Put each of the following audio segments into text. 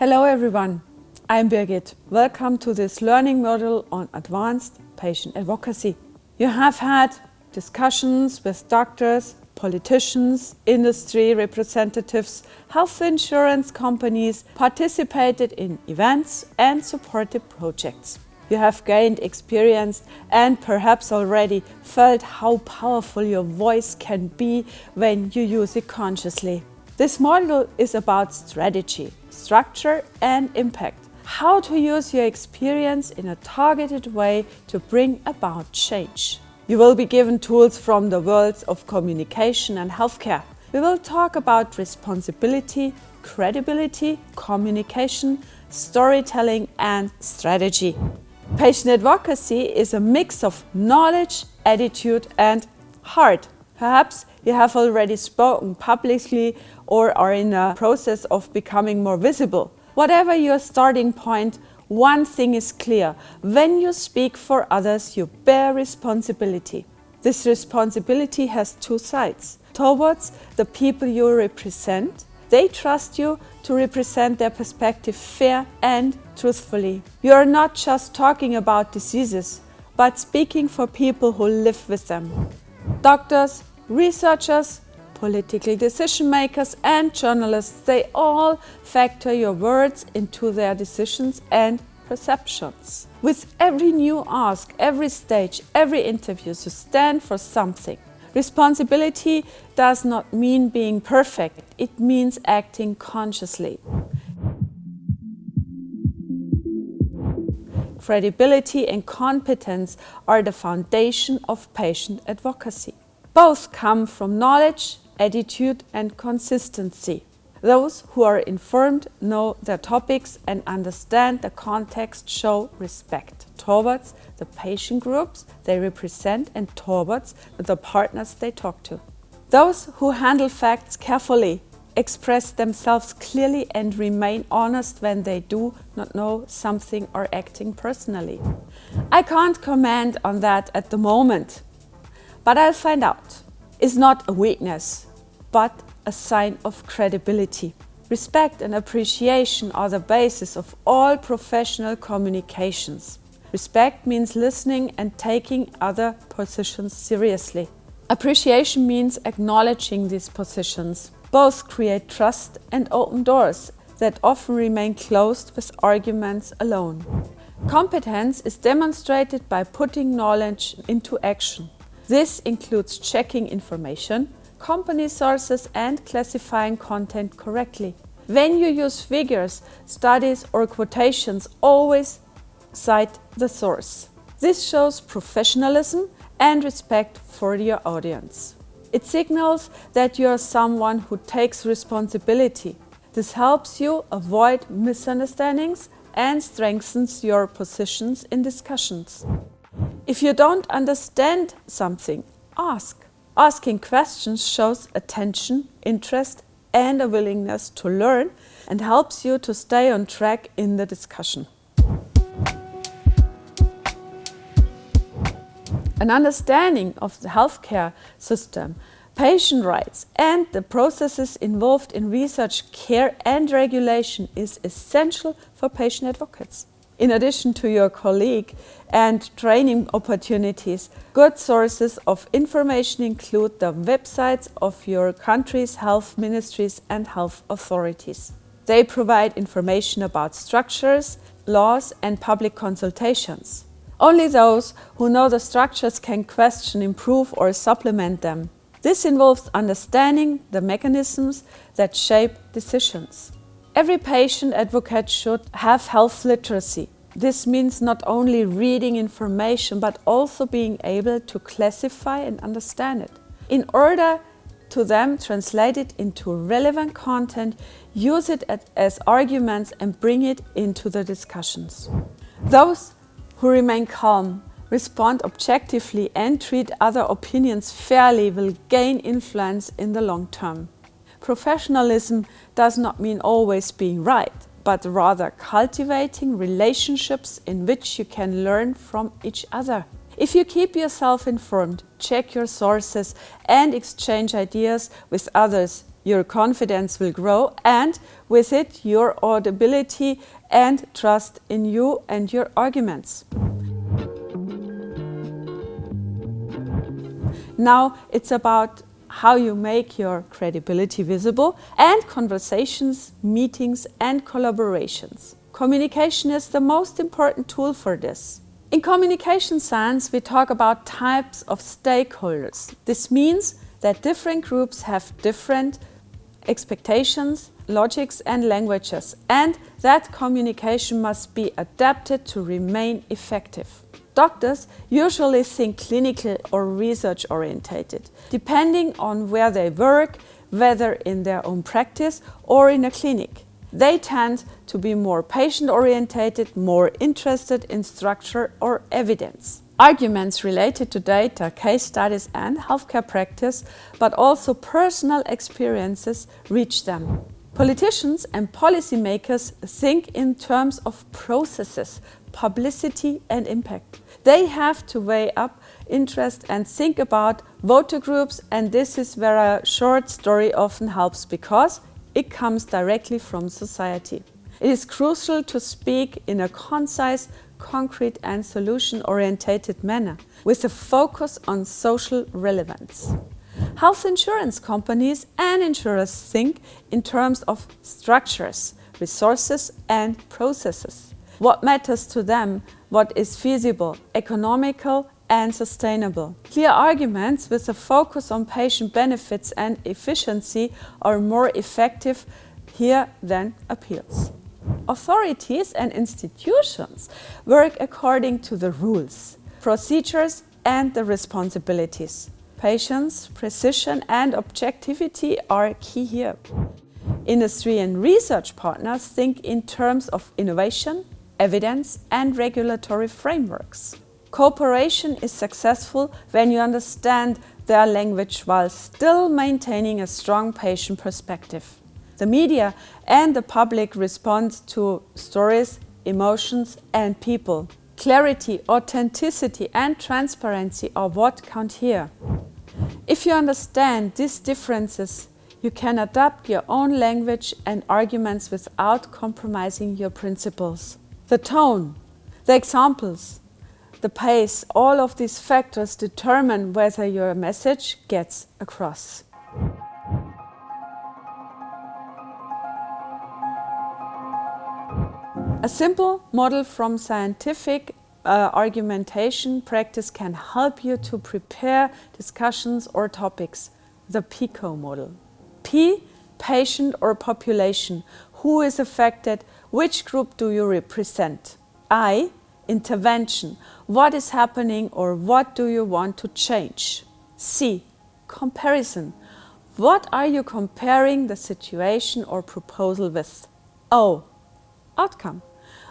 Hello everyone, I'm Birgit. Welcome to this learning module on advanced patient advocacy. You have had discussions with doctors, politicians, industry representatives, health insurance companies, participated in events and supported projects. You have gained experience and perhaps already felt how powerful your voice can be when you use it consciously. This module is about strategy, structure and impact. How to use your experience in a targeted way to bring about change. You will be given tools from the worlds of communication and healthcare. We will talk about responsibility, credibility, communication, storytelling and strategy. Patient advocacy is a mix of knowledge, attitude and heart. Perhaps you have already spoken publicly or are in a process of becoming more visible. Whatever your starting point, one thing is clear. When you speak for others, you bear responsibility. This responsibility has two sides. Towards the people you represent, they trust you to represent their perspective fair and truthfully. You are not just talking about diseases, but speaking for people who live with them. Doctors, researchers, political decision makers and journalists, they all factor your words into their decisions and perceptions. With every new ask, every stage, every interview, you stand for something. Responsibility does not mean being perfect, it means acting consciously. Credibility and competence are the foundation of patient advocacy. Both come from knowledge, attitude and consistency. Those who are informed know their topics and understand the context show respect towards the patient groups they represent and towards the partners they talk to. Those who handle facts carefully, express themselves clearly and remain honest when they do not know something or acting personally. I can't comment on that at the moment, but I'll find out. It's not a weakness, but a sign of credibility. Respect and appreciation are the basis of all professional communications. Respect means listening and taking other positions seriously. Appreciation means acknowledging these positions. Both create trust and open doors that often remain closed with arguments alone. Competence is demonstrated by putting knowledge into action. This includes checking information, company sources and classifying content correctly. When you use figures, studies or quotations, always cite the source. This shows professionalism and respect for your audience. It signals that you are someone who takes responsibility. This helps you avoid misunderstandings and strengthens your positions in discussions. If you don't understand something, ask. Asking questions shows attention, interest, and a willingness to learn and helps you to stay on track in the discussion. An understanding of the healthcare system, patient rights, and the processes involved in research, care, and regulation is essential for patient advocates. In addition to your colleague and training opportunities, good sources of information include the websites of your country's health ministries and health authorities. They provide information about structures, laws, and public consultations. Only those who know the structures can question, improve, or supplement them. This involves understanding the mechanisms that shape decisions. Every patient advocate should have health literacy. This means not only reading information, but also being able to classify and understand it. In order to then translate it into relevant content, use it as arguments and bring it into the discussions. Those who remain calm, respond objectively and treat other opinions fairly will gain influence in the long term. Professionalism does not mean always being right, but rather cultivating relationships in which you can learn from each other. If you keep yourself informed, check your sources and exchange ideas with others, Your confidence will grow, and with it, your audibility and trust in you and your arguments. Now it's about how you make your credibility visible and conversations, meetings, and collaborations. Communication is the most important tool for this. In communication science, we talk about types of stakeholders. This means that different groups have different expectations, logics, and languages, and that communication must be adapted to remain effective. Doctors usually think clinical or research orientated, depending on where they work, whether in their own practice or in a clinic. They tend to be more patient orientated, more interested in structure or evidence. Arguments related to data, case studies, and healthcare practice, but also personal experiences reach them. Politicians and policymakers think in terms of processes, publicity, and impact. They have to weigh up interest and think about voter groups, and this is where a short story often helps because it comes directly from society. It is crucial to speak in a concise, concrete, and solution-oriented manner with a focus on social relevance. Health insurance companies and insurers think in terms of structures, resources, and processes. What matters to them, what is feasible, economical, and sustainable. Clear arguments with a focus on patient benefits and efficiency are more effective here than appeals. Authorities and institutions work according to the rules, procedures, and the responsibilities. Patience, precision, and objectivity are key here. Industry and research partners think in terms of innovation, evidence, and regulatory frameworks. Cooperation is successful when you understand their language while still maintaining a strong patient perspective. The media and the public respond to stories, emotions, and people. Clarity, authenticity, and transparency are what count here. If you understand these differences, you can adapt your own language and arguments without compromising your principles. The tone, the examples, the pace, all of these factors determine whether your message gets across. A simple model from scientific argumentation practice can help you to prepare discussions or topics. The PICO model. P, patient or population. Who is affected? Which group do you represent? I, intervention. What is happening or what do you want to change? C, comparison. What are you comparing the situation or proposal with? O, outcome.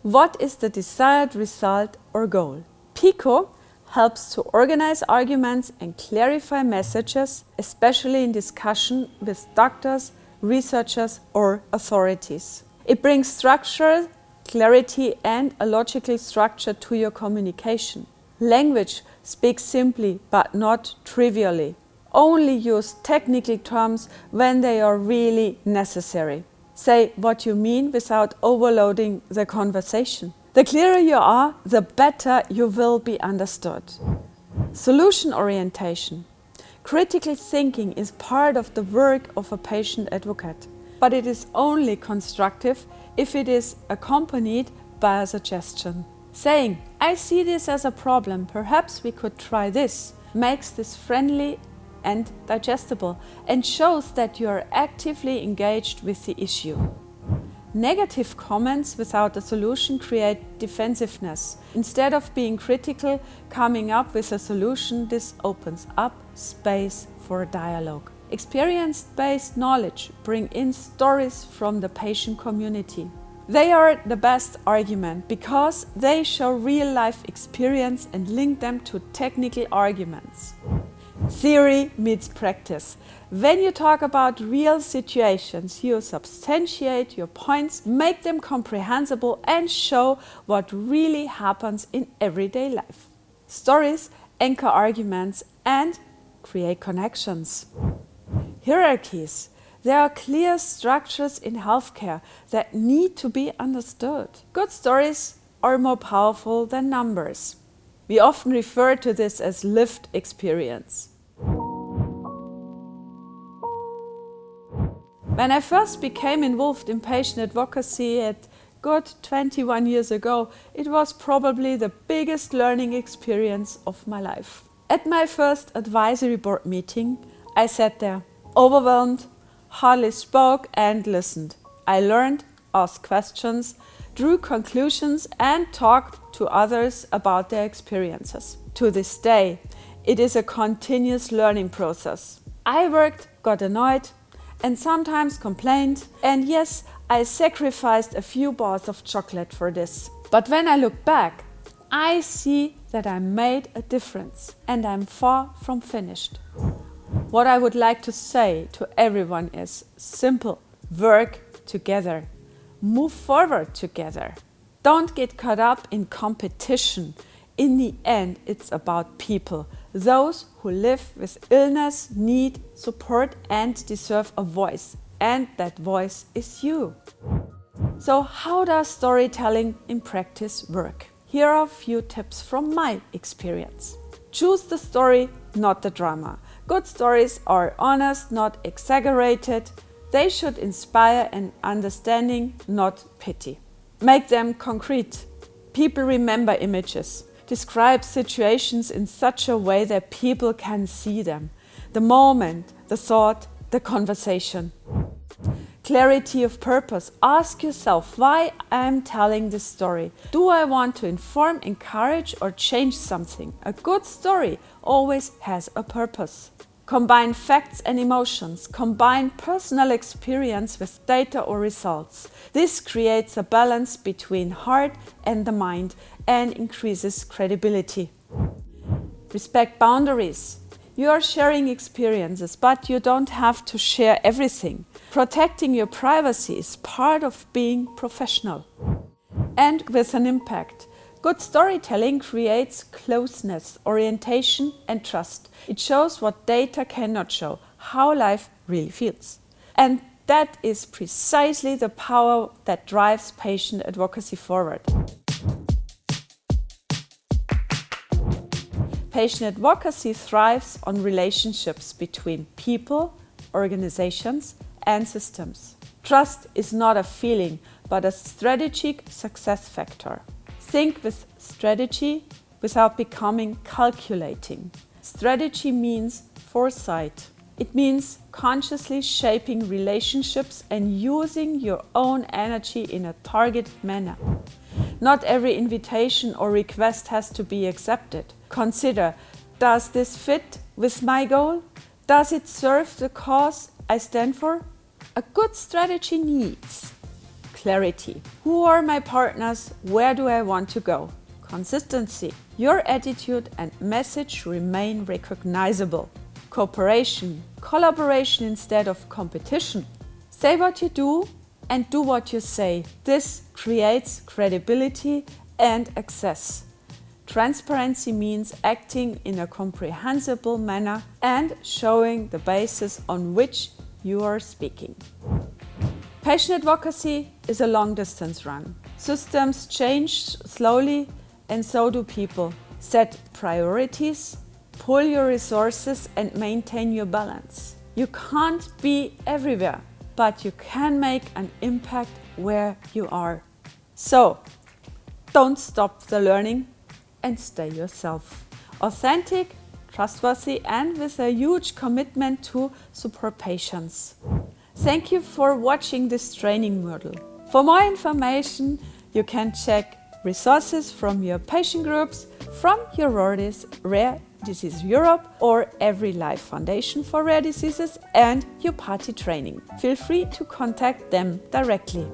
What is the desired result or goal? PICO helps to organize arguments and clarify messages, especially in discussion with doctors, researchers, or authorities. It brings structure, clarity, and a logical structure to your communication. Language speaks simply but not trivially. Only use technical terms when they are really necessary. Say what you mean without overloading the conversation. The clearer you are, the better you will be understood. Solution orientation. Critical thinking is part of the work of a patient advocate, but it is only constructive if it is accompanied by a suggestion. Saying, I see this as a problem, perhaps we could try this, makes this friendly and digestible and shows that you are actively engaged with the issue. Negative comments without a solution create defensiveness. Instead of being critical, coming up with a solution, this opens up space for dialogue. Experience-based knowledge bring in stories from the patient community. They are the best argument because they show real-life experience and link them to technical arguments. Theory meets practice. When you talk about real situations, you substantiate your points, make them comprehensible, and show what really happens in everyday life. Stories anchor arguments and create connections. Hierarchies. There are clear structures in healthcare that need to be understood. Good stories are more powerful than numbers. We often refer to this as lived experience. When I first became involved in patient advocacy at good 21 years ago, it was probably the biggest learning experience of my life. At my first advisory board meeting, I sat there, overwhelmed, hardly spoke and listened. I learned, asked questions, drew conclusions and talked to others about their experiences. To this day, it is a continuous learning process. I worked, got annoyed, and sometimes complained, and yes, I sacrificed a few bars of chocolate for this. But when I look back, I see that I made a difference and I'm far from finished. What I would like to say to everyone is simple: work together, move forward together. Don't get caught up in competition. In the end, it's about people. Those who live with illness need support and deserve a voice. And that voice is you. So how does storytelling in practice work? Here are a few tips from my experience. Choose the story, not the drama. Good stories are honest, not exaggerated. They should inspire an understanding, not pity. Make them concrete. People remember images. Describe situations in such a way that people can see them. The moment, the thought, the conversation. Clarity of purpose. Ask yourself why I'm telling this story. Do I want to inform, encourage, or change something? A good story always has a purpose. Combine facts and emotions. Combine personal experience with data or results. This creates a balance between heart and the mind and increases credibility. Respect boundaries. You are sharing experiences, but you don't have to share everything. Protecting your privacy is part of being professional. And with an impact. Good storytelling creates closeness, orientation, and trust. It shows what data cannot show, how life really feels. And that is precisely the power that drives patient advocacy forward. Patient advocacy thrives on relationships between people, organizations, and systems. Trust is not a feeling, but a strategic success factor. Think with strategy without becoming calculating. Strategy means foresight. It means consciously shaping relationships and using your own energy in a targeted manner. Not every invitation or request has to be accepted. Consider, does this fit with my goal? Does it serve the cause I stand for? A good strategy needs clarity. Who are my partners? Where do I want to go? Consistency. Your attitude and message remain recognizable. Cooperation, collaboration instead of competition. Say what you do and do what you say. This creates credibility and access. Transparency means acting in a comprehensible manner and showing the basis on which you are speaking. Patient advocacy is a long-distance run. Systems change slowly, and so do people. Set priorities, pull your resources, and maintain your balance. You can't be everywhere, but you can make an impact where you are. So, don't stop the learning and stay yourself. Authentic, trustworthy, and with a huge commitment to support patients. Thank you for watching this training module. For more information, you can check resources from your patient groups, from your Rare Disease Europe or Every Life Foundation for Rare Diseases and your party training. Feel free to contact them directly.